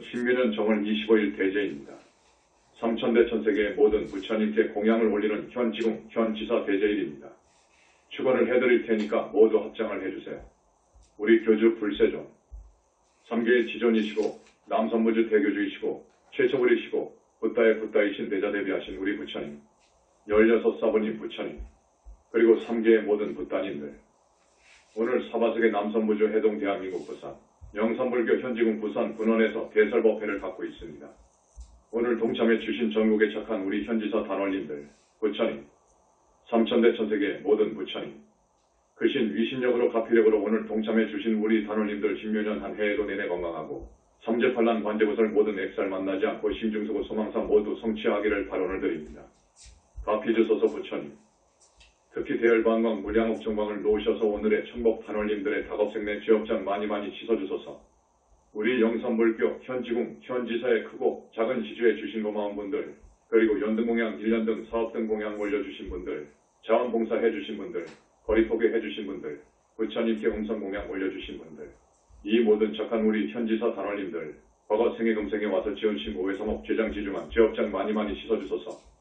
신묘년 정월 25일 대제입니다. 삼천대천세계의 모든 부처님께 공양을 올리는 현지궁 현지사 대제일입니다. 축원을 해드릴 테니까 모두 합장을 해주세요. 우리 교주 불세존, 3계의 지존이시고 남선무주 대교주이시고 최초불이시고 붓다의 붓다이신 대자대비하신 우리 부처님, 16사부님 부처님, 그리고 3계의 모든 붓다님들, 오늘 사바석의 남선무주 해동 대한민국 부산, 영산불교 현지궁 부산 분원에서 대설법회를 갖고 있습니다. 오늘 동참해 주신 전국에 착한 우리 현지사 단원님들, 부처님, 삼천대천세계의 모든 부처님, 그신 위신력으로 가피력으로 오늘 동참해 주신 우리 단원님들 신묘년 한 해에도 내내 건강하고 삼재팔란 관제고설 모든 액살 만나지 않고 심중수고 소망사 모두 성취하기를 발언을 드립니다. 가피주소서 부처님, 특히 대열반광 물량옥정광을 놓으셔서 오늘의 천복 단원님들의 다겁생내 죄업장 많이 씻어주소서. 우리 영산불교 현지궁 현지사의 크고 작은 시주에 주신 고마운 분들, 그리고 연등공양 1년 등 사업 등 공양 올려주신 분들, 자원봉사 해주신 분들, 거리포개 해주신 분들, 부처님께 음성공양 올려주신 분들, 이 모든 착한 우리 현지사 단원님들, 과거 생애 금생에 와서 지은신 오해성업 죄장지중한 죄업장 많이 씻어주소서.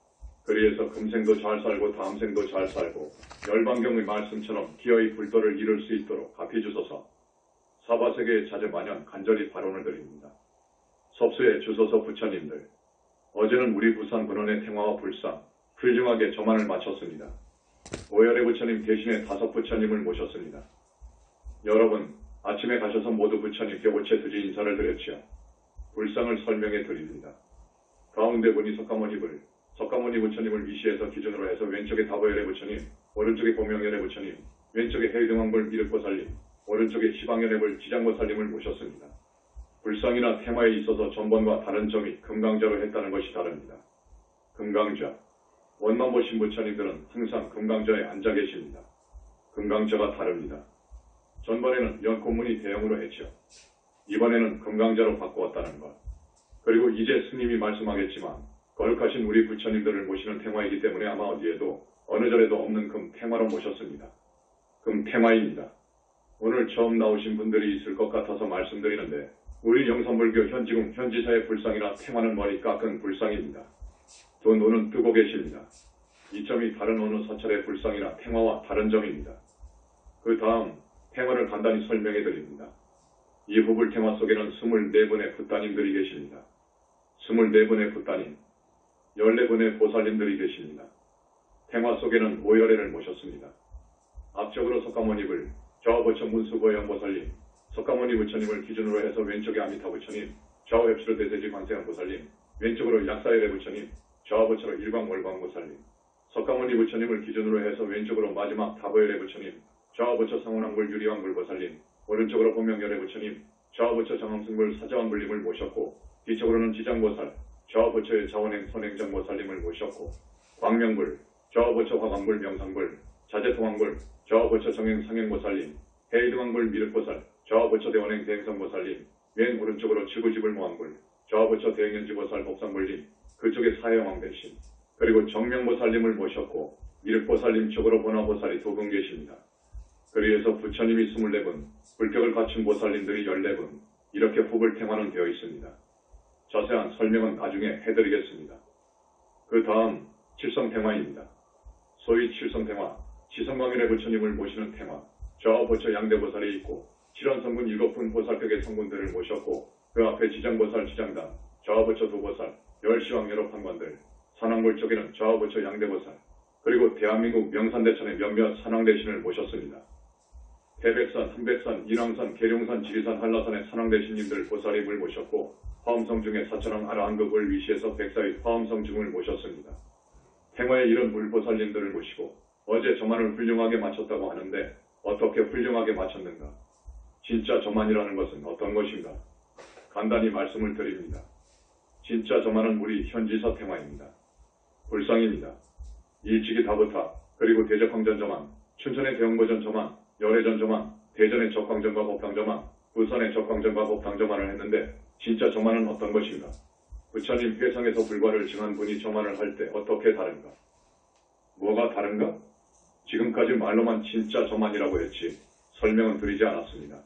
그리해서 금생도 잘 살고 다음생도 잘 살고 열반경의 말씀처럼 기어이 불도를 이룰 수 있도록 갚이주소서. 사바세계의 자제만연 간절히 발언을 드립니다. 섭수의 주소서 부처님들, 어제는 우리 부산 근원의 행화와 불상 훌륭하게 저만을 마쳤습니다. 오열의 부처님 대신에 5 부처님을 모셨습니다. 여러분, 아침에 가셔서 모두 부처님께 오체 드지 인사를 드렸지요. 불상을 설명해 드립니다. 가운데 분이 석가모니 부처님을 위시해서 기준으로 해서 왼쪽에 다보열의 부처님, 오른쪽에 보명열의 부처님, 왼쪽에 해유등왕불 미륵보살님, 오른쪽에 시방열의 지장보살님을 모셨습니다. 불상이나 테마에 있어서 전번과 다른 점이 금강자로 했다는 것이 다릅니다. 금강자, 원만 보신 부처님들은 항상 금강자에 앉아 계십니다. 금강자가 다릅니다. 전번에는 연꽃문이 대형으로 했죠. 이번에는 금강자로 바꾸었다는 것. 그리고 이제 스님이 말씀하겠지만 거룩하신 우리 부처님들을 모시는 테마이기 때문에 아마 어디에도 어느 절에도 없는 금 테마로 모셨습니다. 금 테마입니다. 오늘 처음 나오신 분들이 있을 것 같아서 말씀드리는데 우리 영산불교 현지궁 현지사의 불상이나 테마는 머리 깎은 불상입니다. 두 눈은 뜨고 계십니다. 이 점이 다른 어느 사찰의 불상이나 테마와 다른 점입니다. 그 다음 테마를 간단히 설명해 드립니다. 이 후불 테마 속에는 24분의 붓다님들이 계십니다. 24분의 붓다님, 14분의 보살님들이 계십니다. 테마 속에는 5열애를 모셨습니다. 앞쪽으로 석가모니불, 좌우부처 문수보영보살님, 석가모니 부처님을 기준으로 해서 왼쪽에 아미타 부처님, 좌우 헵시로 대세지 관세음 보살님, 왼쪽으로 약사열의 부처님, 좌우부처로 일광월광보살님, 석가모니 부처님을 기준으로 해서 왼쪽으로 마지막 다보열의 부처님, 좌우부처 상운왕불 유리왕불 보살님, 오른쪽으로 본명열의 부처님, 좌우부처 정엄승불 사자왕불님을 모셨고 뒤쪽으로는 지장보살, 좌우부처의 자원행 선행정보살님을 모셨고 광명불, 좌우부처 화광불 명상불, 자제통왕불, 좌우부처 정행 상행보살님, 해이등왕불 미륵보살, 좌우부처 대원행 대행성보살님, 왼 오른쪽으로 지구지불 모왕불, 좌우부처 대행연지보살 법상불님, 그쪽에 사해왕 대신, 그리고 정명보살님을 모셨고 미륵보살님 쪽으로 본화보살이 2분 계십니다. 그리해서 부처님이 24분, 불격을 갖춘 보살님들이 14분, 이렇게 후불탱화는 되어 있습니다. 자세한 설명은 나중에 해드리겠습니다. 그 다음 칠성탱화입니다. 소위 칠성탱화, 지성광열의 부처님을 모시는 탱화, 좌우부처 양대보살이 있고 7원성분 7분 보살격의 성분들을 모셨고 그 앞에 지장보살 지장단, 좌우부처 두보살, 열시왕 여러 판관들, 산왕불 쪽에는 좌우부처 양대보살, 그리고 대한민국 명산대천의 몇몇 산왕대신을 모셨습니다. 태백산, 한백산, 인왕산, 계룡산, 지리산, 한라산의 산왕대신님들 보살님을 모셨고 화엄성 중에 사천왕 아라한급을 위시해서 백사의 화엄성 중을 모셨습니다. 행화의 이런 물보살님들을 모시고 어제 저만을 훌륭하게 마쳤다고 하는데 어떻게 훌륭하게 마쳤는가? 진짜 저만이라는 것은 어떤 것인가? 간단히 말씀을 드립니다. 진짜 저만은 우리 현지사 테마입니다. 불상입니다. 일찍이 다부타, 그리고 대적황전 저만, 춘천의 대형보전 저만, 열애전 저만, 대전의 적황전과 법당 저만, 부산의 적황전과 법당 저만을 했는데 진짜 저만은 어떤 것인가? 부처님 회상에서 불과를 증한 분이 저만을 할 때 어떻게 다른가? 뭐가 다른가? 지금까지 말로만 진짜 저만이라고 했지 설명은 드리지 않았습니다.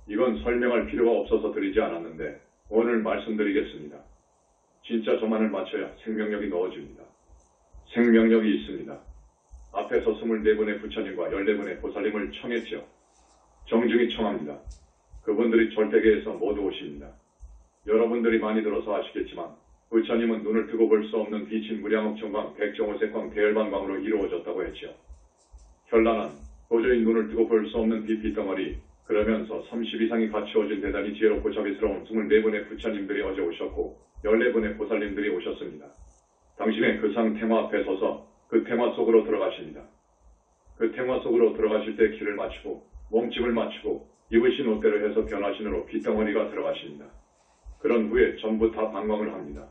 이건 설명할 필요가 없어서 드리지 않았는데 오늘 말씀드리겠습니다. 진짜 저만을 맞춰야 생명력이 넣어집니다. 생명력이 있습니다. 앞에서 24분의 부처님과 14분의 보살님을 청했지요. 정중히 청합니다. 그분들이 절대계에서 모두 오십니다. 여러분들이 많이 들어서 아시겠지만 부처님은 눈을 뜨고 볼 수 없는 빛인 무량억천광, 백정오색광, 대열반광으로 이루어졌다고 했지요. 현란한 도저히 눈을 뜨고 볼 수 없는 빛덩어리, 그러면서 30 이상이 갖추어진 대단히 지혜롭고 자비스러운 24분의 부처님들이 어제 오셨고 14분의 보살님들이 오셨습니다. 당신의 그 상 테마 앞에 서서 그 테마 속으로 들어가십니다. 그 테마 속으로 들어가실 때 길을 맞추고 몸집을 맞추고 입으신 옷대로 해서 변화신으로 빛덩어리가 들어가십니다. 그런 후에 전부 다 방광을 합니다.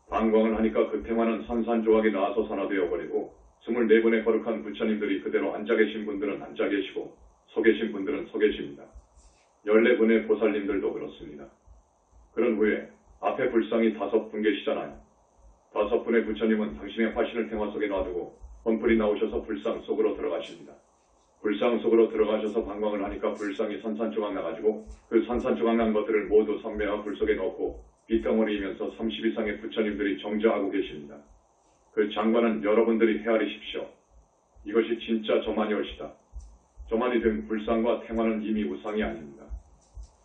방광을 하니까 그 테마는 산산조각이 나와서 산화되어 버리고 24분의 거룩한 부처님들이 그대로 앉아 계신 분들은 앉아 계시고 서 계신 분들은 서 계십니다. 14분의 보살님들도 그렇습니다. 그런 후에 앞에 불상이 5분 계시잖아요. 5분의 부처님은 당신의 화신을 테마 속에 놔두고 번풀이 나오셔서 불상 속으로 들어가십니다. 불상 속으로 들어가셔서 방광을 하니까 불상이 산산조각 나가지고 그 산산조각 난 것들을 모두 선매와 불 속에 넣고 빛덩어리이면서 30 이상의 부처님들이 정저하고 계십니다. 그 장관은 여러분들이 헤아리십시오. 이것이 진짜 저만이 옳시다. 저만이 된 불상과 태만은 이미 우상이 아닙니다.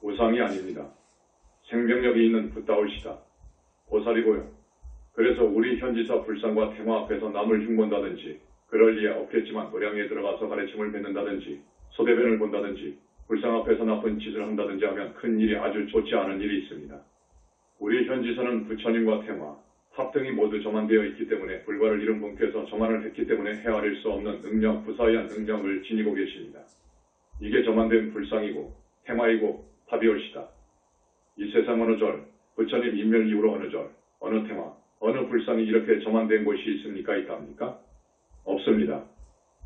우상이 아닙니다. 생명력이 있는 붓다올시다. 보살이고요. 그래서 우리 현지사 불상과 태마 앞에서 남을 흉본다든지 그럴 리에 없겠지만 노량에 들어가서 가르침을 뱉는다든지 소대변을 본다든지 불상 앞에서 나쁜 짓을 한다든지 하면 큰 일이 아주 좋지 않은 일이 있습니다. 우리 현지사는 부처님과 태마, 탑등이 모두 저만되어 있기 때문에 불과를 이룬 분께서 저만을 했기 때문에 헤아릴 수 없는 능력, 부사위한 능력을 지니고 계십니다. 이게 저만된 불상이고 태마이고 탑이올시다. 이 세상 어느 절, 부처님 인멸 이후로 어느 절, 어느 태마, 어느 불상이 이렇게 저만된 곳이 있습니까? 있답니까? 없습니다.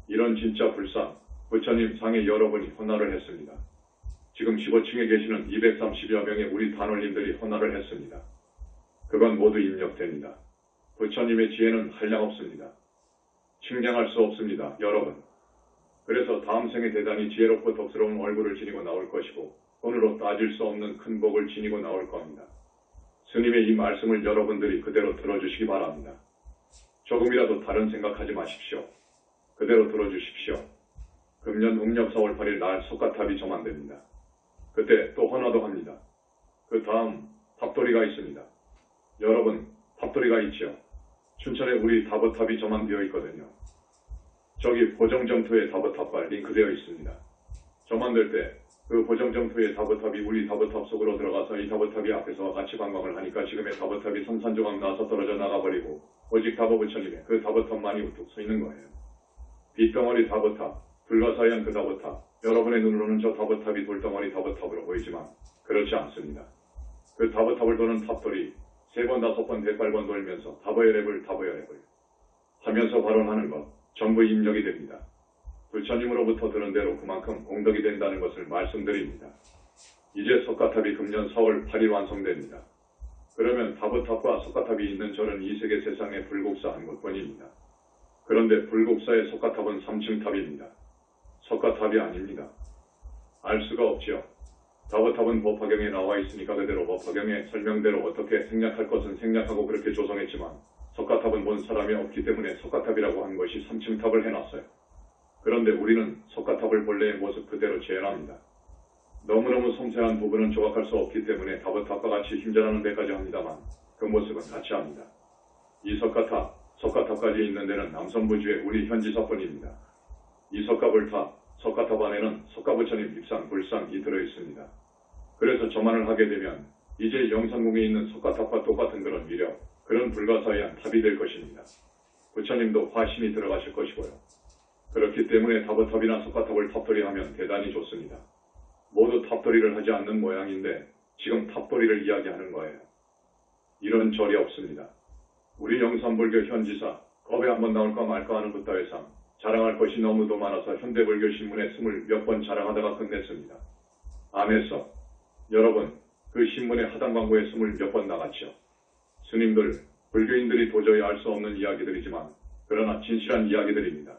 이런 진짜 불상, 부처님 상에 여러분이 헌화를 했습니다. 지금 15층에 계시는 230여 명의 우리 단원님들이 헌화를 했습니다. 그건 모두 입력됩니다. 부처님의 지혜는 한량없습니다. 측량할 수 없습니다. 여러분. 그래서 다음 생에 대단히 지혜롭고 덕스러운 얼굴을 지니고 나올 것이고 돈으로 따질 수 없는 큰 복을 지니고 나올 겁니다. 스님의 이 말씀을 여러분들이 그대로 들어주시기 바랍니다. 조금이라도 다른 생각하지 마십시오. 그대로 들어주십시오. 금년 음력 4월 8일 날 석가탑이 저만됩니다. 그때 또 헌화도 합니다. 그 다음 탑돌이가 있습니다. 여러분, 탑돌이가 있지요. 춘천에 우리 다보탑이 저만되어 있거든요. 저기 보정정토의 다보탑과 링크되어 있습니다. 저만될 때 그 보정정토의 다보탑이 우리 다보탑 속으로 들어가서 이 다보탑이 앞에서 같이 관광을 하니까 지금의 다보탑이 산산조각 나서 떨어져 나가버리고 오직 다보 부처님의 그 다보탑만이 우뚝 서 있는 거예요. 빛덩어리 다보탑, 불가사의한 그 다보탑, 여러분의 눈으로는 저 다보탑이 돌덩어리 다보탑으로 보이지만 그렇지 않습니다. 그 다보탑을 도는 탑돌이 3번, 5번, 108번 돌면서 다보여랩을 하면서 발언하는 것 전부 입력이 됩니다. 부처님으로부터 들은 대로 그만큼 공덕이 된다는 것을 말씀드립니다. 이제 석가탑이 금년 4월 8일 완성됩니다. 그러면 다보탑과 석가탑이 있는 절은 이 세계 세상에 불국사 한 곳뿐입니다. 그런데 불국사의 석가탑은 3층 탑입니다. 석가탑이 아닙니다. 알 수가 없지요. 다보탑은 법화경에 나와 있으니까 그대로 법화경의 설명대로 어떻게 생략할 것은 생략하고 그렇게 조성했지만 석가탑은 본 사람이 없기 때문에 석가탑이라고 한 것이 3층 탑을 해놨어요. 그런데 우리는 석가탑을 본래의 모습 그대로 재현합니다. 너무너무 섬세한 부분은 조각할 수 없기 때문에 다보탑과 같이 힘자라는 데까지 합니다만 그 모습은 같이 합니다. 이 석가탑까지 있는 데는 남선부주의 우리 현지사뿐입니다. 이 석가불탑, 석가탑 안에는 석가부처님 입상, 불상이 들어있습니다. 그래서 저만을 하게 되면 이제 영산궁에 있는 석가탑과 똑같은 그런 위력, 그런 불가사의한 탑이 될 것입니다. 부처님도 화신이 들어가실 것이고요. 그렇기 때문에 다보탑이나 석가탑을 탑돌이하면 대단히 좋습니다. 모두 탑돌이를 하지 않는 모양인데 지금 탑돌이를 이야기하는 거예요. 이런 절이 없습니다. 우리 영산불교 현지사, 겁에 한번 나올까 말까 하는 붓다회상, 자랑할 것이 너무도 많아서 현대불교 신문에 20몇 번 자랑하다가 끝냈습니다. 안에서 여러분, 그 신문의 하단 광고에 20몇 번 나갔죠. 스님들, 불교인들이 도저히 알 수 없는 이야기들이지만 그러나 진실한 이야기들입니다.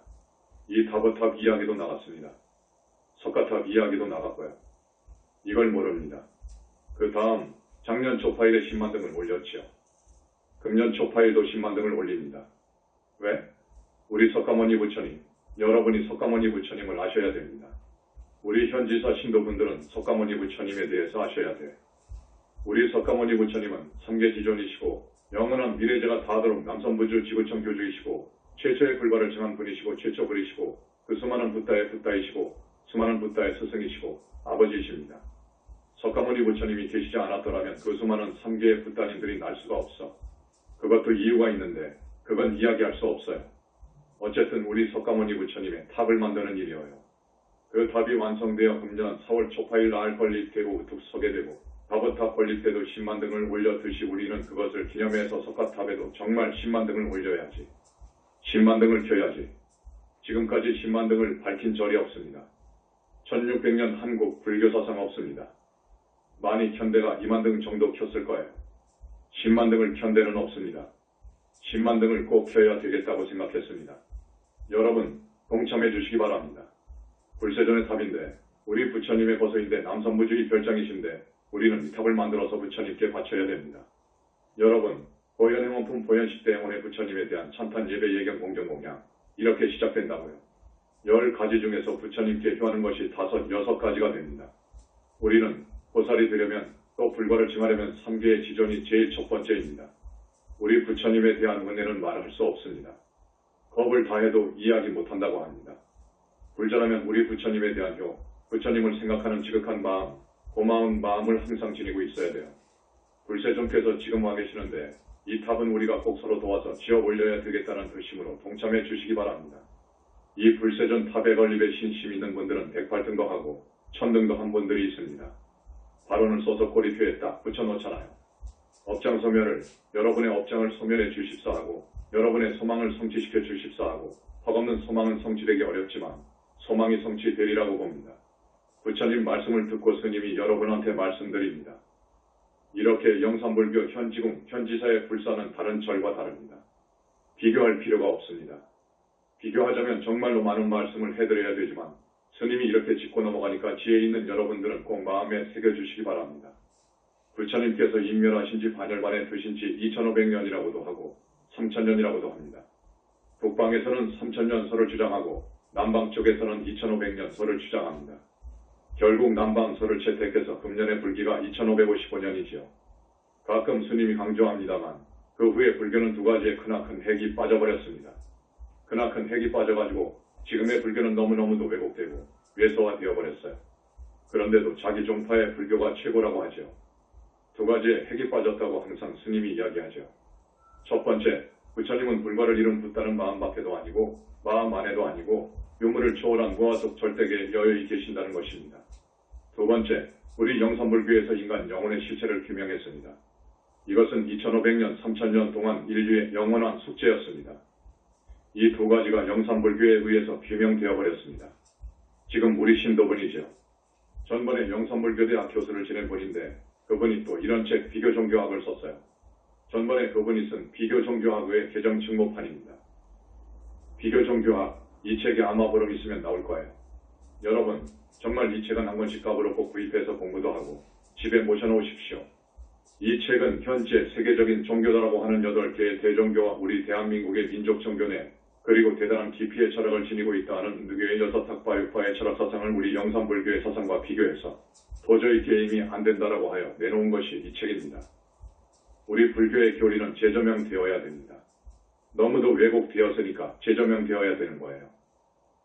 이 다보탑 이야기도 나갔습니다. 석가탑 이야기도 나갔고요. 이걸 모릅니다. 그 다음 작년 초 파일에 10만 등을 올렸지요. 금년 초 파일도 10만 등을 올립니다. 왜? 우리 석가모니 부처님, 여러분이 석가모니 부처님을 아셔야 됩니다. 우리 현지사 신도분들은 석가모니 부처님에 대해서 아셔야 돼. 우리 석가모니 부처님은 삼계지존이시고 영원한 미래제가 다하도록 남선부주 지구청 교주이시고 최초의 불과를 정한 분이시고 최초 불이시고 그 수많은 붓다의 붓다이시고 수많은 붓다의 스승이시고 아버지이십니다. 석가모니 부처님이 계시지 않았더라면 그 수많은 3개의 붓다님들이 날 수가 없어. 그것도 이유가 있는데 그건 이야기할 수 없어요. 어쨌든 우리 석가모니 부처님의 탑을 만드는 일이어요. 그 탑이 완성되어 금년 4월 초파일 날 건립되고 우뚝 서게 되고 답은탑 건립 때도 10만 등을 올려듯이 우리는 그것을 기념해서 석가탑에도 정말 10만 등을 올려야지. 10만 등을 켜야지. 지금까지 10만 등을 밝힌 절이 없습니다. 1600년 한국 불교사상 없습니다. 많이 켠 데가 2만 등 정도 켰을 거예요. 10만 등을 켠 데는 없습니다. 10만 등을 꼭 켜야 되겠다고 생각했습니다. 여러분 동참해 주시기 바랍니다. 불세전의 탑인데 우리 부처님의 거소인데 남선부주의 별장이신데 우리는 이 탑을 만들어서 부처님께 바쳐야 됩니다. 여러분 보현행원품 보현식 대행원의 부처님에 대한 찬탄 예배 예경 공경 공양 이렇게 시작된다고요. 10가지 중에서 부처님께 효하는 것이 5, 6가지가 됩니다. 우리는 보살이 되려면 또 불과를 증하려면 3개의 지존이 제일 첫 번째입니다. 우리 부처님에 대한 은혜는 말할 수 없습니다. 겁을 다해도 이해하지 못한다고 합니다. 불자라면 우리 부처님에 대한 효, 부처님을 생각하는 지극한 마음, 고마운 마음을 항상 지니고 있어야 돼요. 불세존께서 지금 와 계시는데 이 탑은 우리가 꼭 서로 도와서 지어 올려야 되겠다는決심으로 동참해 주시기 바랍니다. 이 불세존 탑의 건립에 신심 있는 분들은 108등도 하고 1000등도 한 분들이 있습니다. 바로는 써서 꼬리표에 딱 붙여놓잖아요. 업장 소멸을 여러분의 업장을 소멸해 주십사 하고 여러분의 소망을 성취시켜 주십사 하고 턱없는 소망은 성취되기 어렵지만 소망이 성취되리라고 봅니다. 부처님 말씀을 듣고 스님이 여러분한테 말씀드립니다. 이렇게 영산불교 현지궁, 현지사의 불사는 다른 절과 다릅니다. 비교할 필요가 없습니다. 비교하자면 정말로 많은 말씀을 해드려야 되지만 스님이 이렇게 짚고 넘어가니까 지혜 있는 여러분들은 꼭 마음에 새겨주시기 바랍니다. 부처님께서 인멸하신 지 반열반에 드신 지 2500년이라고도 하고 3000년이라고도 합니다. 북방에서는 3000년설을 주장하고 남방 쪽에서는 2500년설을 주장합니다. 결국 남방설을 채택해서 금년의 불기가 2555년이지요. 가끔 스님이 강조합니다만 그 후에 불교는 2가지의 크나큰 핵이 빠져버렸습니다. 크나큰 핵이 빠져가지고 지금의 불교는 너무너무도 왜곡되고 외소화되어 버렸어요. 그런데도 자기 종파의 불교가 최고라고 하죠. 2가지의 핵이 빠졌다고 항상 스님이 이야기하죠. 첫 번째, 부처님은 불과를 이룬 붓다는 마음밖에도 아니고 마음 안에도 아니고 유물을 초월한 무아속 절대계에 여여히 계신다는 것입니다. 2번째, 우리 영산불교에서 인간 영혼의 실체를 규명했습니다. 이것은 2500년, 3000년 동안 인류의 영원한 숙제였습니다. 이 2가지가 영산불교에 의해서 규명되어 버렸습니다. 지금 우리 신도분이죠. 전번에 영산불교대학 교수를 지낸 분인데 그분이 또 이런 책 비교종교학을 썼어요. 전번에 그분이 쓴 비교종교학의 개정 증모판입니다. 비교종교학, 이 책이 아마 보름 있으면 나올 거예요. 여러분, 정말 이 책은 한 권씩 값으로 꼭 구입해서 공부도 하고 집에 모셔놓으십시오. 이 책은 현재 세계적인 종교다라고 하는 8개의 대종교와 우리 대한민국의 민족종교내 그리고 대단한 깊이의 철학을 지니고 있다는 누교의 6학파 6파의 철학사상을 우리 영산불교의 사상과 비교해서 도저히 게임이 안 된다라고 하여 내놓은 것이 이 책입니다. 우리 불교의 교리는 재조명되어야 됩니다. 너무도 왜곡되었으니까 재조명되어야 되는 거예요.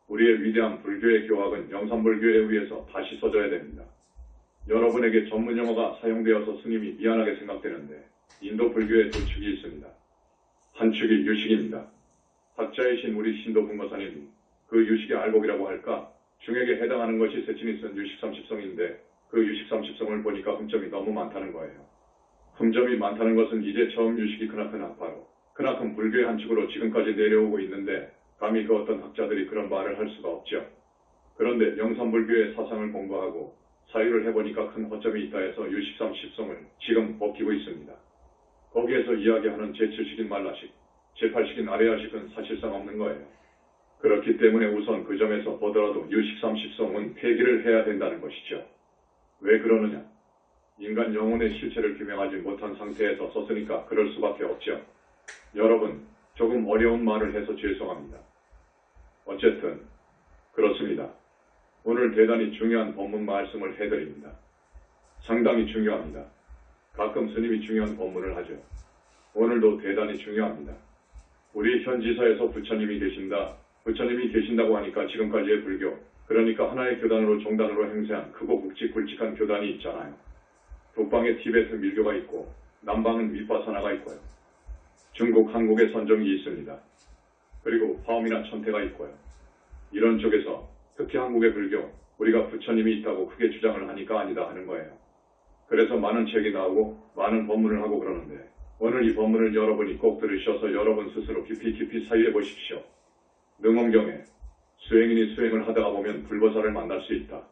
우리의 위대한 불교의 교학은 영산불교에 의해서 다시 써져야 됩니다. 여러분에게 전문 용어가 사용되어서 스님이 미안하게 생각되는데 인도 불교의 2축이 있습니다. 한 축이 유식입니다. 학자이신 우리 신도 분거사님, 그 유식의 알곡이라고 할까? 중액에 해당하는 것이 세친이 쓴 유식 30성인데 그 유식 30성을 보니까 흠점이 너무 많다는 거예요. 흠점이 많다는 것은 이제 처음 유식이 크나큰 학파로 크나큰 불교의 한 축으로 지금까지 내려오고 있는데 감히 그 어떤 학자들이 그런 말을 할 수가 없죠. 그런데 영산불교의 사상을 공부하고 사유를 해보니까 큰 허점이 있다 해서 유식 30성을 지금 벗기고 있습니다. 거기에서 이야기하는 제7식인 말라식, 제8식인 아레아식은 사실상 없는 거예요. 그렇기 때문에 우선 그 점에서 보더라도 유식 30성은 폐기를 해야 된다는 것이죠. 왜 그러느냐? 인간 영혼의 실체를 규명하지 못한 상태에서 썼으니까 그럴 수밖에 없죠. 여러분, 조금 어려운 말을 해서 죄송합니다. 어쨌든 그렇습니다. 오늘 대단히 중요한 본문 말씀을 해드립니다. 상당히 중요합니다. 가끔 스님이 중요한 본문을 하죠. 오늘도 대단히 중요합니다. 우리 현지사에서 부처님이 계신다. 부처님이 계신다고 하니까 지금까지의 불교, 그러니까 하나의 교단으로 종단으로 행세한 크고 굵직굵직한 교단이 있잖아요. 북방에 티베트 밀교가 있고 남방은 윗바사나가 있고요. 중국, 한국에 선정이 있습니다. 그리고 화엄이나 천태가 있고요. 이런 쪽에서 특히 한국의 불교, 우리가 부처님이 있다고 크게 주장을 하니까 아니다 하는 거예요. 그래서 많은 책이 나오고 많은 법문을 하고 그러는데 오늘 이 법문을 여러분이 꼭 들으셔서 여러분 스스로 깊이 사유해 보십시오. 능엄경에 수행인이 수행을 하다가 보면 불보살을 만날 수 있다.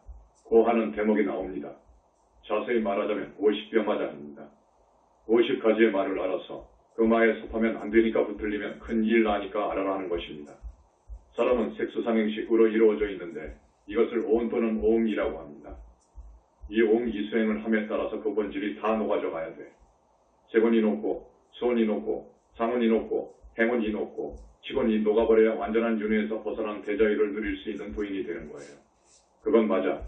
고 하는 대목이 나옵니다. 자세히 말하자면 50병마자입니다. 50가지의 말을 알아서 그 말에 섭하면 안 되니까 붙들리면 큰일 나니까 알아라 하는 것입니다. 사람은 색수상행식으로 이루어져 있는데 이것을 오음 또는 오음이라고 합니다. 이 오음 이수행을 함에 따라서 그 본질이 다 녹아져 가야 돼. 세곤이 녹고 수온이 녹고 상온이 녹고 행온이 녹고 치곤이 녹아버려야 완전한 윤회에서 벗어난 대자유를 누릴 수 있는 부인이 되는 거예요. 그건 맞아.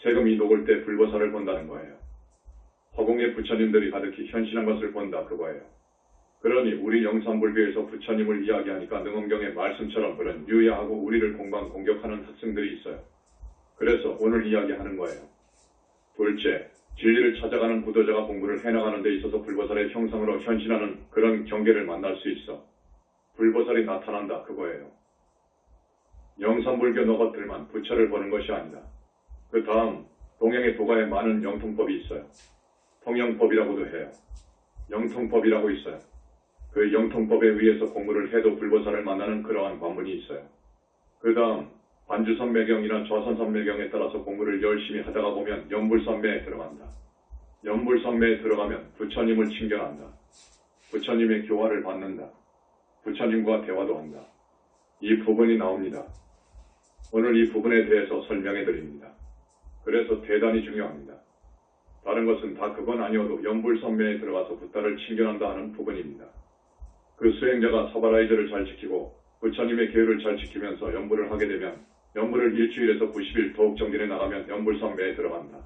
세금이 녹을 때 불보살을 본다는 거예요. 허공에 부처님들이 가득히 현신한 것을 본다 그거예요. 그러니 우리 영산불교에서 부처님을 이야기하니까 능엄경의 말씀처럼 그런 유야하고 우리를 공격하는 학생들이 있어요. 그래서 오늘 이야기하는 거예요. 둘째, 진리를 찾아가는 부도자가 공부를 해나가는 데 있어서 불보살의 형상으로 현신하는 그런 경계를 만날 수 있어. 불보살이 나타난다 그거예요. 영산불교 너것들만 부처를 보는 것이 아니다. 그 다음 동양의 도가에 많은 영통법이 있어요. 통영법이라고도 해요. 영통법이라고 있어요. 그 영통법에 의해서 공부를 해도 불보살을 만나는 그러한 관문이 있어요. 그 다음 반주선매경이나 좌선선매경에 따라서 공부를 열심히 하다가 보면 연불선매에 들어간다. 연불선매에 들어가면 부처님을 친견한다. 부처님의 교화를 받는다. 부처님과 대화도 한다. 이 부분이 나옵니다. 오늘 이 부분에 대해서 설명해 드립니다. 그래서 대단히 중요합니다. 다른 것은 다 그건 아니어도 연불선매에 들어가서 붓다를 친견한다 하는 부분입니다. 그 수행자가 사바라이저를 잘 지키고 부처님의 계율을 잘 지키면서 연불을 하게 되면 연불을 일주일에서 90일 더욱 정진해 나가면 연불선매에 들어간다.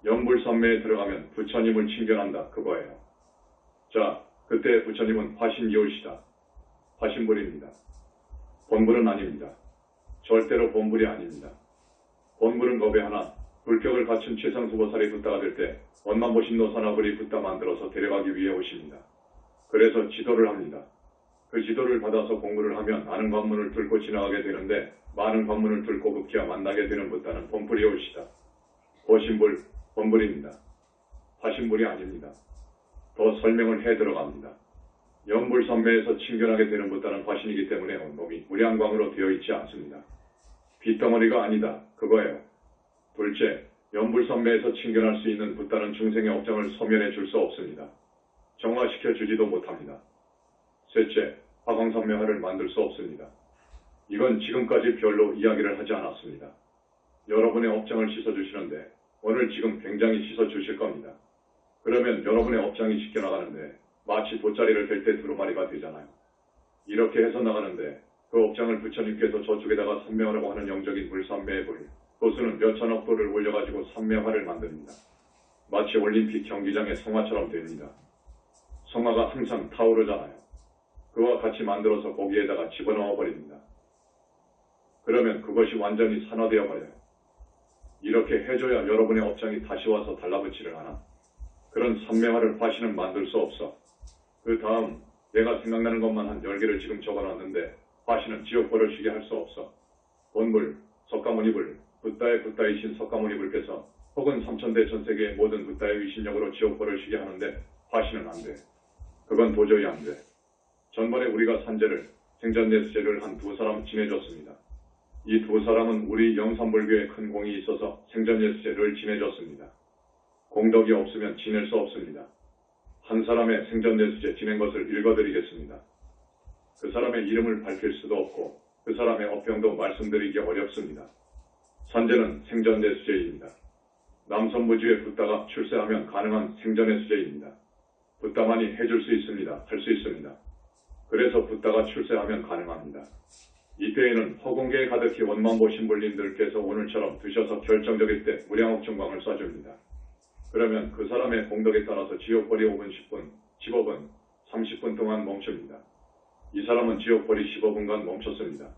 연불선매에 들어가면 부처님을 친견한다 그거예요. 자, 그때 부처님은 화신이올시다. 화신불입니다. 본불은 아닙니다. 절대로 본불이 아닙니다. 본불은 겁에 하나 불격을 갖춘 최상수보살이 붓다가 될 때 원만 보신 노사나불이 붓다 만들어서 데려가기 위해 오십니다. 그래서 지도를 합니다. 그 지도를 받아서 공부를 하면 많은 관문을 뚫고 지나가게 되는데 많은 관문을 뚫고 급기야 만나게 되는 붓다는 본불이 올시다. 고신불, 본불입니다. 화신불이 아닙니다. 더 설명을 해 들어갑니다. 연불선매에서 친견하게 되는 붓다는 화신이기 때문에 온몸이 무량광으로 되어 있지 않습니다. 빗덩어리가 아니다. 그거예요. 둘째, 연불선매에서 친견할 수 있는 붓다는 중생의 업장을 소멸해 줄 수 없습니다. 정화시켜 주지도 못합니다. 셋째, 화광선명화를 만들 수 없습니다. 이건 지금까지 별로 이야기를 하지 않았습니다. 여러분의 업장을 씻어주시는데 오늘 지금 굉장히 씻어주실 겁니다. 그러면 여러분의 업장이 씻겨나가는데 마치 돗자리를 댈 때 두루마리가 되잖아요. 이렇게 해서 나가는데 그 업장을 부처님께서 저쪽에다가 선명하라고 하는 영적인 물선매의 불, 도수는 몇천억 도를 올려가지고 선명화를 만듭니다. 마치 올림픽 경기장의 성화처럼 됩니다. 성화가 항상 타오르잖아요. 그와 같이 만들어서 거기에다가 집어넣어 버립니다. 그러면 그것이 완전히 산화되어 버려요. 이렇게 해줘야 여러분의 업장이 다시 와서 달라붙지를 않아. 그런 선명화를 화신은 만들 수 없어. 그 다음 내가 생각나는 것만 한 10개를 지금 적어놨는데 화신은 지옥벌을 쉬게 할 수 없어. 본불, 석가모니불, 붓다의 붓다이신 석가모니불께서 혹은 삼천대 전세계의 모든 붓다의 위신력으로 지옥벌을 쉬게 하는데 화신은 안 돼. 그건 도저히 안 돼. 전번에 우리가 산제를, 생전예수제를 한 두 사람 지내줬습니다. 이 두 사람은 우리 영산불교에 큰 공이 있어서 생전예수제를 지내줬습니다. 공덕이 없으면 지낼 수 없습니다. 한 사람의 생전예수제 지낸 것을 읽어드리겠습니다. 그 사람의 이름을 밝힐 수도 없고 그 사람의 업병도 말씀드리기 어렵습니다. 산제는 생전예수제입니다. 남선부지에 붓다가 출세하면 가능한 생전의 수제입니다. 붓다만이 해줄 수 있습니다. 할 수 있습니다. 그래서 붓다가 출세하면 가능합니다. 이때에는 허공계에 가득히 원만보 신불님들께서 오늘처럼 드셔서 결정적일 때 무량억 중광을 쏴줍니다. 그러면 그 사람의 공덕에 따라서 지옥벌이 5분, 10분, 15분, 30분 동안 멈춥니다. 이 사람은 지옥벌이 15분간 멈췄습니다.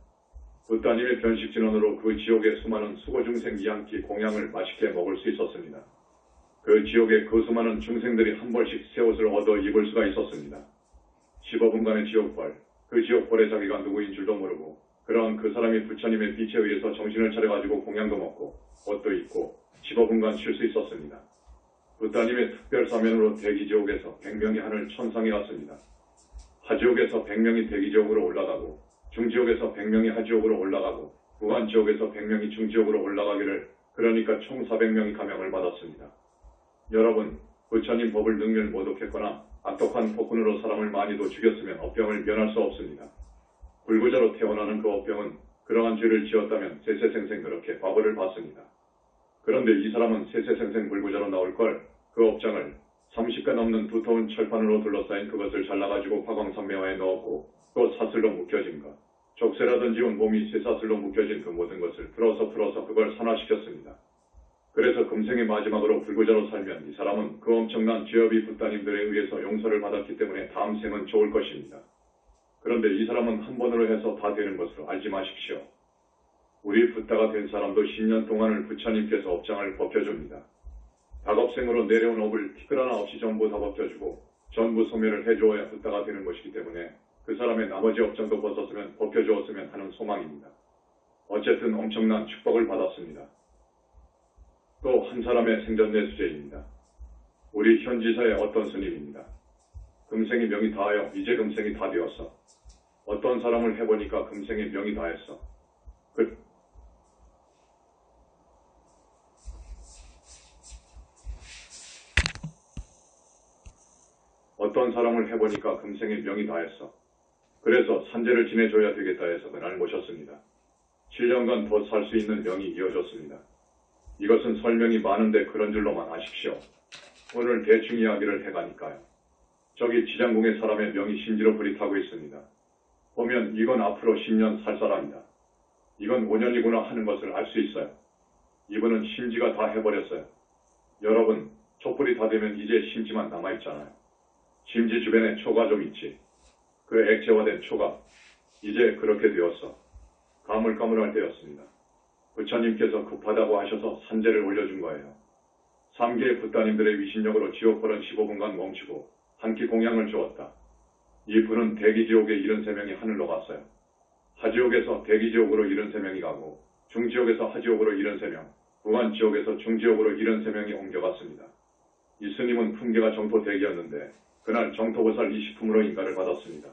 붓다님의 변식진원으로 그 지옥의 수많은 수고중생 이한끼 공양을 맛있게 먹을 수 있었습니다. 그 지옥의 그 수많은 중생들이 한 벌씩 새 옷을 얻어 입을 수가 있었습니다. 15분간의 지옥벌, 그 지옥벌의 자기가 누구인 줄도 모르고 그러한 그 사람이 부처님의 빛에 의해서 정신을 차려가지고 공양도 먹고 옷도 입고 15분간 쉴 수 있었습니다. 붓다님의 특별 사면으로 대기지옥에서 100명이 하늘 천상에 갔습니다. 하지옥에서 100명이 대기지옥으로 올라가고 중지옥에서 100명이 하지옥으로 올라가고 무한지옥에서 100명이 중지옥으로 올라가기를 그러니까 총 400명이 감형을 받았습니다. 여러분, 부처님 법을 능멸 모독했거나 악독한 폭군으로 사람을 많이도 죽였으면 업병을 면할 수 없습니다. 불구자로 태어나는 그 업병은 그러한 죄를 지었다면 세세생생 그렇게 과보를 받습니다. 그런데 이 사람은 세세생생 불구자로 나올 걸 그 업장을 30가 넘는 두터운 철판으로 둘러싸인 그것을 잘라가지고 화광산매화에 넣었고 또 사슬로 묶여진 것, 족쇄라든지 온몸이 쇠사슬로 묶여진 그 모든 것을 풀어서 그걸 산화시켰습니다. 그래서 금생의 마지막으로 불구자로 살면 이 사람은 그 엄청난 죄업이 붓다님들에 의해서 용서를 받았기 때문에 다음 생은 좋을 것입니다. 그런데 이 사람은 한 번으로 해서 다 되는 것으로 알지 마십시오. 우리 붓다가 된 사람도 10년 동안을 부처님께서 업장을 벗겨줍니다. 다겁생으로 내려온 업을 티끌 하나 없이 전부 다 벗겨주고 전부 소멸을 해주어야 붓다가 되는 것이기 때문에 그 사람의 나머지 업장도 벗겨주었으면 하는 소망입니다. 어쨌든 엄청난 축복을 받았습니다. 또 한 사람의 생전내수제입니다. 우리 현지사의 어떤 스님입니다. 금생이 명이 다하여 이제 금생이 다 되었어. 어떤 사람을 해보니까 금생이 명이 다했어. 어떤 사람을 해보니까 금생의 명이 다했어. 그래서 산재를 지내줘야 되겠다 해서 그날 모셨습니다. 7년간 더 살 수 있는 명이 이어졌습니다. 이것은 설명이 많은데 그런 줄로만 아십시오. 오늘 대충 이야기를 해가니까요. 저기 지장궁의 사람의 명이 심지로 불이 타고 있습니다. 보면 이건 앞으로 10년 살 사람이다. 이건 5년이구나 하는 것을 알 수 있어요. 이분은 심지가 다 해버렸어요. 여러분, 촛불이 다 되면 이제 심지만 남아있잖아요. 심지 주변에 초가 좀 있지. 그 액체화된 초가 이제 그렇게 되었어. 가물가물할 때였습니다. 부처님께서 급하다고 하셔서 산재를 올려준 거예요. 3개의 붓다님들의 위신력으로 지옥불은 15분간 멈추고 한 끼 공양을 주었다. 이 불은 대기지옥에 73명이 하늘로 갔어요. 하지옥에서 대기지옥으로 73명이 가고 중지옥에서 하지옥으로 73명, 무한지옥에서 중지옥으로 73명이 옮겨갔습니다. 이 스님은 품계가 정토대기였는데 그날 정토보살 20품으로 인가를 받았습니다.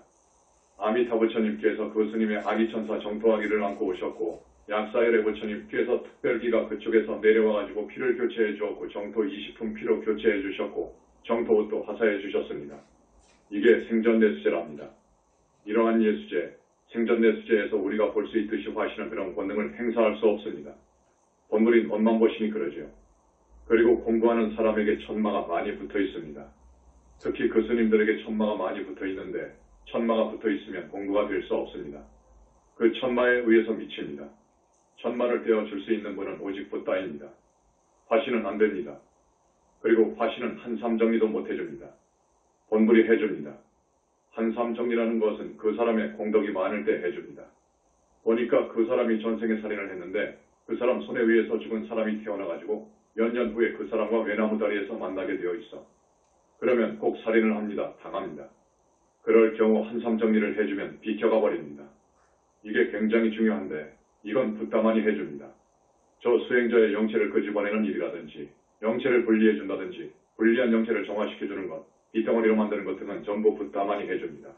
아미타 부처님께서 그 스님의 아기천사 정토아기를 안고 오셨고 약사열의 부처님께서 특별기가 그쪽에서 내려와가지고 피를 교체해 주었고 정토 20품 피로 교체해 주셨고 정토 옷도 화사해 주셨습니다. 이게 생전내수제랍니다. 이러한 예수제, 생전내수제에서 우리가 볼 수 있듯이 화시는 그런 권능을 행사할 수 없습니다. 본물인 원만보신이 그러죠. 그리고 공부하는 사람에게 천마가 많이 붙어 있습니다. 특히 그 스님들에게 천마가 많이 붙어 있는데 천마가 붙어 있으면 공부가 될 수 없습니다. 그 천마에 의해서 미칩니다. 천마를 떼어줄 수 있는 분은 오직 붓다입니다. 화시는 안 됩니다. 그리고 화시는 한삼정리도 못 해줍니다. 본불이 해줍니다. 한삼정리라는 것은 그 사람의 공덕이 많을 때 해줍니다. 보니까 그 사람이 전생에 살인을 했는데 그 사람 손에 의해서 죽은 사람이 태어나가지고 몇 년 후에 그 사람과 외나무다리에서 만나게 되어 있어. 그러면 꼭 살인을 합니다. 당합니다. 그럴 경우 한삼정리를 해주면 비켜가 버립니다. 이게 굉장히 중요한데 이건 붓다만이 해줍니다. 저 수행자의 영체를 끄집어내는 일이라든지 영체를 분리해준다든지 분리한 영체를 정화시켜주는 것, 빗덩어리로 만드는 것 등은 전부 붓다만이 해줍니다.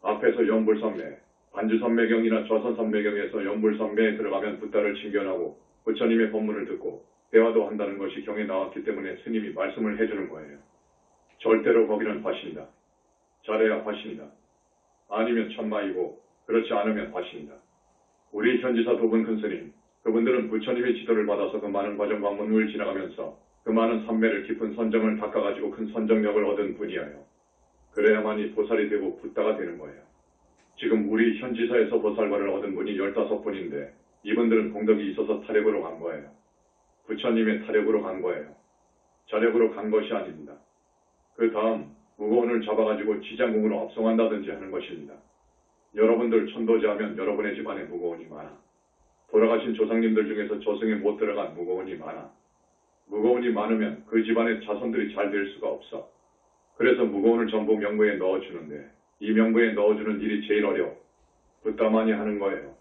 앞에서 연불선매, 반주선매경이나 좌선선매경에서 연불선매에 들어가면 붓다를 칭견하고 부처님의 법문을 듣고 대화도 한다는 것이 경에 나왔기 때문에 스님이 말씀을 해주는 거예요. 절대로 거기는 화신이다. 잘해야 화신이다. 아니면 천마이고 그렇지 않으면 화신이다. 우리 현지사 두 분 큰 스님, 그분들은 부처님의 지도를 받아서 그 많은 과정과 문을 지나가면서 그 많은 산매를 깊은 선정을 닦아가지고 큰 선정력을 얻은 분이에요. 그래야만이 보살이 되고 붓다가 되는 거예요. 지금 우리 현지사에서 보살과를 얻은 분이 15분인데 이분들은 공덕이 있어서 타력으로 간 거예요. 부처님의 타력으로 간 거예요. 자력으로 간 것이 아닙니다. 그 다음 무거운을 잡아가지고 지장궁으로 압송한다든지 하는 것입니다. 여러분들 천도제 하면 여러분의 집안에 무거운이 많아. 돌아가신 조상님들 중에서 저승에 못 들어간 무거운이 많아. 무거운이 많으면 그 집안의 자손들이 잘 될 수가 없어. 그래서 무거운을 전부 명부에 넣어주는데 이 명부에 넣어주는 일이 제일 어려워. 붓다만이 하는 거예요.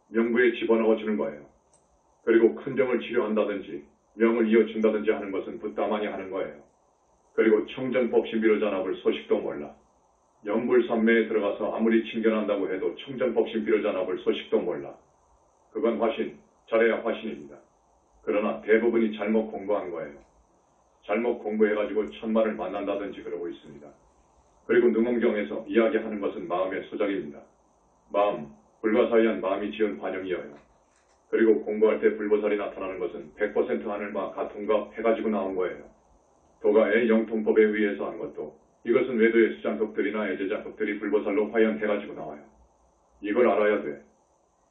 명부에 집어넣어주는 거예요. 그리고 큰 병을 치료한다든지 명을 이어준다든지 하는 것은 붓다만이 하는 거예요. 그리고 청정법 신비로잔압을 소식도 몰라. 영불산매에 들어가서 아무리 칭견한다고 해도 청정법 신비로잔압을 소식도 몰라. 그건 화신, 잘해야 화신입니다. 그러나 대부분이 잘못 공부한 거예요. 잘못 공부해가지고 천마를 만난다든지 그러고 있습니다. 그리고 능엄경에서 이야기하는 것은 마음의 소작입니다. 마음, 불가사의한 마음이 지은 환영이어요. 그리고 공부할 때 불보살이 나타나는 것은 100% 하늘과 같은가 해가지고 나온 거예요. 도가의 영통법에 의해서 한 것도 이것은 외도의 수장급들이나 애제장급들이 불보살로 화연해가지고 나와요. 이걸 알아야 돼.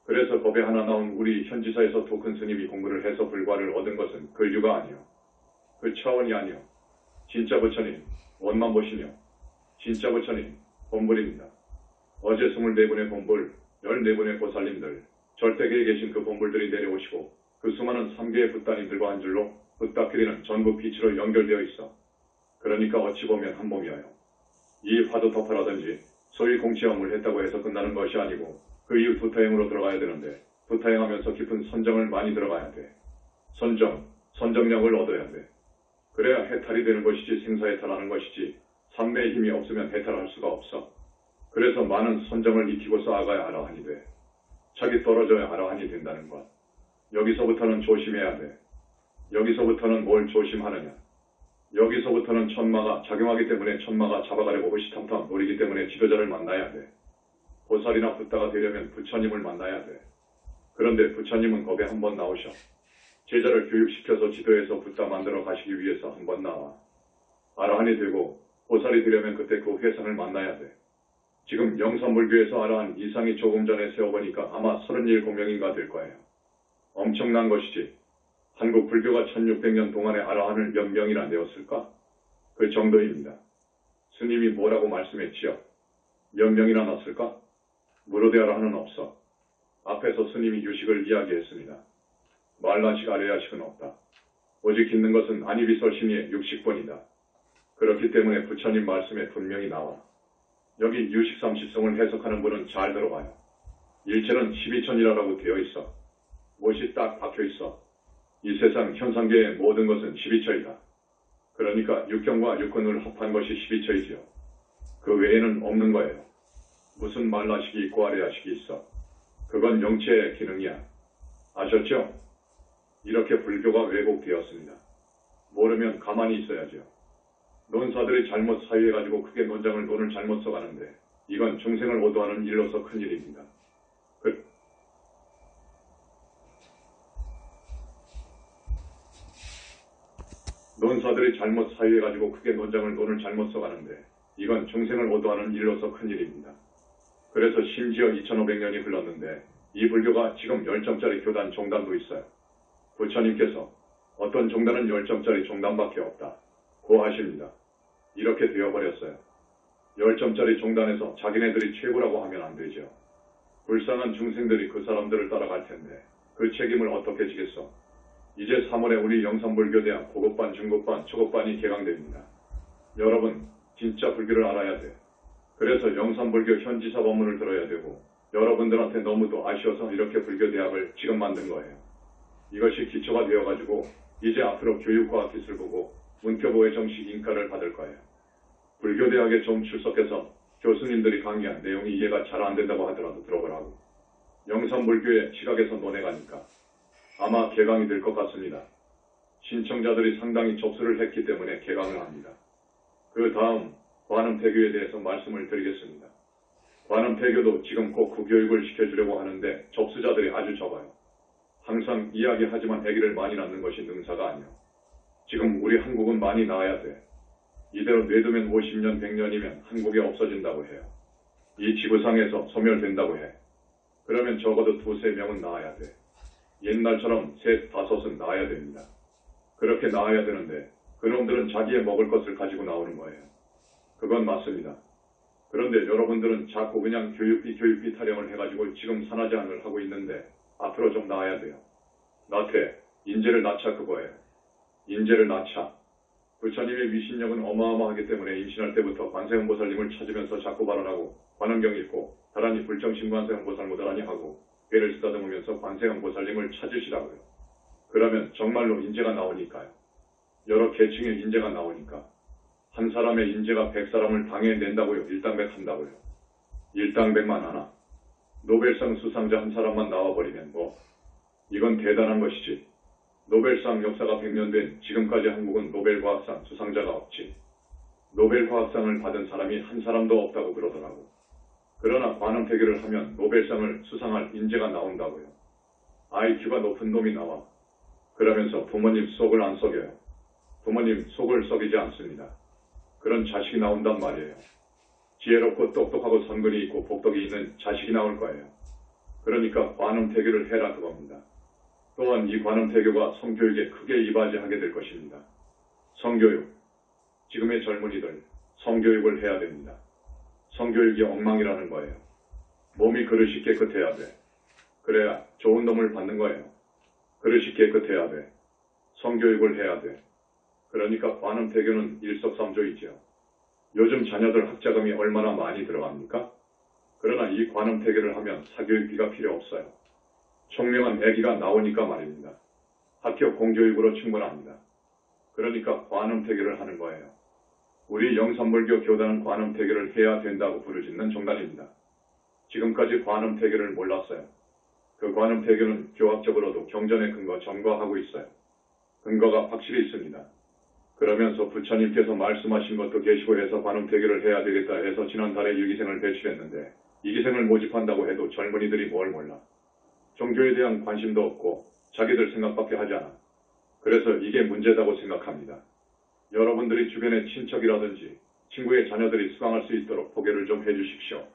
그래서 법에 하나 나온 우리 현지사에서 두 큰 스님이 공부를 해서 불과를 얻은 것은 근류가 아니요. 그 차원이 아니요. 진짜 부처님, 원만 보시며 진짜 부처님, 본불입니다. 어제 24분의 본불, 14분의 보살님들, 절대계에 계신 그 본불들이 내려오시고 그 수많은 3개의 붓다님들과 한 줄로 붓다끼리는 전부 빛으로 연결되어 있어. 그러니까 어찌 보면 한 몸이어요. 이 화두 덮어라든지 소위 공치험을 했다고 해서 끝나는 것이 아니고 그 이후 부타행으로 들어가야 되는데 부타행하면서 깊은 선정을 많이 들어가야 돼. 선정력을 얻어야 돼. 그래야 해탈이 되는 것이지 생사해탈하는 것이지 삼매의 힘이 없으면 해탈할 수가 없어. 그래서 많은 선정을 익히고서 아가야 아라한이 돼. 자기 떨어져야 아라한이 된다는 것. 여기서부터는 조심해야 돼. 여기서부터는 뭘 조심하느냐. 여기서부터는 천마가 작용하기 때문에 천마가 잡아가려고 호시탐탐 노리기 때문에 지도자를 만나야 돼. 보살이나 붓다가 되려면 부처님을 만나야 돼. 그런데 부처님은 겁에 한번 나오셔. 제자를 교육시켜서 지도해서 붓다 만들어 가시기 위해서 한번 나와. 아라한이 되고 보살이 되려면 그때 그 회상을 만나야 돼. 지금 영산불교에서 아라한 이상이 조금 전에 세어보니까 아마 37공명인가 될 거예요. 엄청난 것이지. 한국 불교가 1600년 동안에 아라한을 몇 명이나 내었을까? 그 정도입니다. 스님이 뭐라고 말씀했지요? 몇 명이나 났을까? 무로대 아라한은 없어. 앞에서 스님이 유식을 이야기했습니다. 말라식 아래야식은 없다. 오직 있는 것은 안이비설신의 60번이다. 그렇기 때문에 부처님 말씀에 분명히 나와. 여기 유식 30성을 해석하는 분은 잘 들어봐요. 일체는 12천이라고 되어 있어. 못이 딱 박혀 있어. 이 세상 현상계의 모든 것은 12처이다. 그러니까 육경과 육근을 합한 것이 12처이지요. 그 외에는 없는 거예요. 무슨 말라식이 있고 아래야식이 있어. 그건 영체의 기능이야. 아셨죠? 이렇게 불교가 왜곡되었습니다. 모르면 가만히 있어야죠. 논사들이 잘못 사유해가지고 크게 논장을 돈을 잘못 써가는데 이건 중생을 오도하는 일로서 큰일입니다. 논사들이 잘못 사유해가지고 크게 논장을 돈을 잘못 써가는데 이건 중생을 오도하는 일로서 큰일입니다. 그래서 심지어 2500년이 흘렀는데 이 불교가 지금 10점짜리 교단 종단도 있어요. 부처님께서 어떤 종단은 10점짜리 종단밖에 없다. 고 하십니다. 이렇게 되어버렸어요. 10점짜리 종단에서 자기네들이 최고라고 하면 안 되죠. 불쌍한 중생들이 그 사람들을 따라갈 텐데 그 책임을 어떻게 지겠어? 이제 3월에 우리 영산불교대학 고급반, 중급반, 초급반이 개강됩니다. 여러분, 진짜 불교를 알아야 돼. 그래서 영산불교 현지사 법문을 들어야 되고 여러분들한테 너무도 아쉬워서 이렇게 불교대학을 지금 만든 거예요. 이것이 기초가 되어가지고 이제 앞으로 교육과학 기술부고 문교부의 정식 인가를 받을 거예요. 불교대학에 좀 출석해서 교수님들이 강의한 내용이 이해가 잘 안 된다고 하더라도 들어보라고. 영산불교의 시각에서 논해가니까 아마 개강이 될 것 같습니다. 신청자들이 상당히 접수를 했기 때문에 개강을 합니다. 그 다음 관음태교에 대해서 말씀을 드리겠습니다. 관음태교도 지금 꼭 구교육을 시켜주려고 하는데 접수자들이 아주 적어요. 항상 이야기하지만 아기를 많이 낳는 것이 능사가 아니오. 지금 우리 한국은 많이 낳아야 돼. 이대로 뇌두면 50년, 100년이면 한국이 없어진다고 해요. 이 지구상에서 소멸된다고 해. 그러면 적어도 2~3명은 낳아야 돼. 옛날처럼 3~5은 낳아야 됩니다. 그렇게 낳아야 되는데 그놈들은 자기의 먹을 것을 가지고 나오는 거예요. 그건 맞습니다. 그런데 여러분들은 자꾸 그냥 교육비 타령을 해가지고 지금 산화제한을 하고 있는데 앞으로 좀 나아야 돼요. 나태, 인재를 낳자 그거예요. 인재를 낳자. 부처님의 위신력은 어마어마하기 때문에 임신할 때부터 관세음보살님을 찾으면서 자꾸 발언하고 관원경 읽고 다란히 불정신 관세음보살모 다란히 하고 배를 쓰다듬으면서 관세음보살님을 찾으시라고요. 그러면 정말로 인재가 나오니까요. 여러 계층의 인재가 나오니까. 한 사람의 인재가 100사람을 당해낸다고요. 일당백한다고요. 일당백만 하나. 노벨상 수상자 한 사람만 나와버리면 이건 대단한 것이지. 노벨상 역사가 100년 된 지금까지 한국은 노벨과학상 수상자가 없지. 노벨과학상을 받은 사람이 한 사람도 없다고 그러더라고. 그러나 관음태교를 하면 노벨상을 수상할 인재가 나온다고요. IQ가 높은 놈이 나와. 그러면서 부모님 속을 안 썩여요. 부모님 속을 썩이지 않습니다. 그런 자식이 나온단 말이에요. 지혜롭고 똑똑하고 선근이 있고 복덕이 있는 자식이 나올 거예요. 그러니까 관음태교를 해라 그겁니다. 또한 이 관음태교가 성교육에 크게 이바지하게 될 것입니다. 성교육. 지금의 젊은이들 성교육을 해야 됩니다. 성교육이 엉망이라는 거예요. 몸이 그릇이 깨끗해야 돼. 그래야 좋은 놈을 받는 거예요. 그릇이 깨끗해야 돼. 성교육을 해야 돼. 그러니까 관음태교는 일석삼조이지요. 요즘 자녀들 학자금이 얼마나 많이 들어갑니까? 그러나 이 관음태교를 하면 사교육비가 필요 없어요. 총명한 아기가 나오니까 말입니다. 학교 공교육으로 충분합니다. 그러니까 관음태교를 하는 거예요. 우리 영산불교 교단은 관음태교를 해야 된다고 부르짖는 종단입니다. 지금까지 관음태교를 몰랐어요. 그 관음태교는 교학적으로도 경전의 근거 점거하고 있어요. 근거가 확실히 있습니다. 그러면서 부처님께서 말씀하신 것도 계시고 해서 관음태교를 해야 되겠다 해서 지난달에 일기생을 배출했는데 이기생을 모집한다고 해도 젊은이들이 뭘 몰라. 종교에 대한 관심도 없고 자기들 생각밖에 하지 않아. 그래서 이게 문제다고 생각합니다. 여러분들이 주변의 친척이라든지 친구의 자녀들이 수강할 수 있도록 소개를 좀 해주십시오.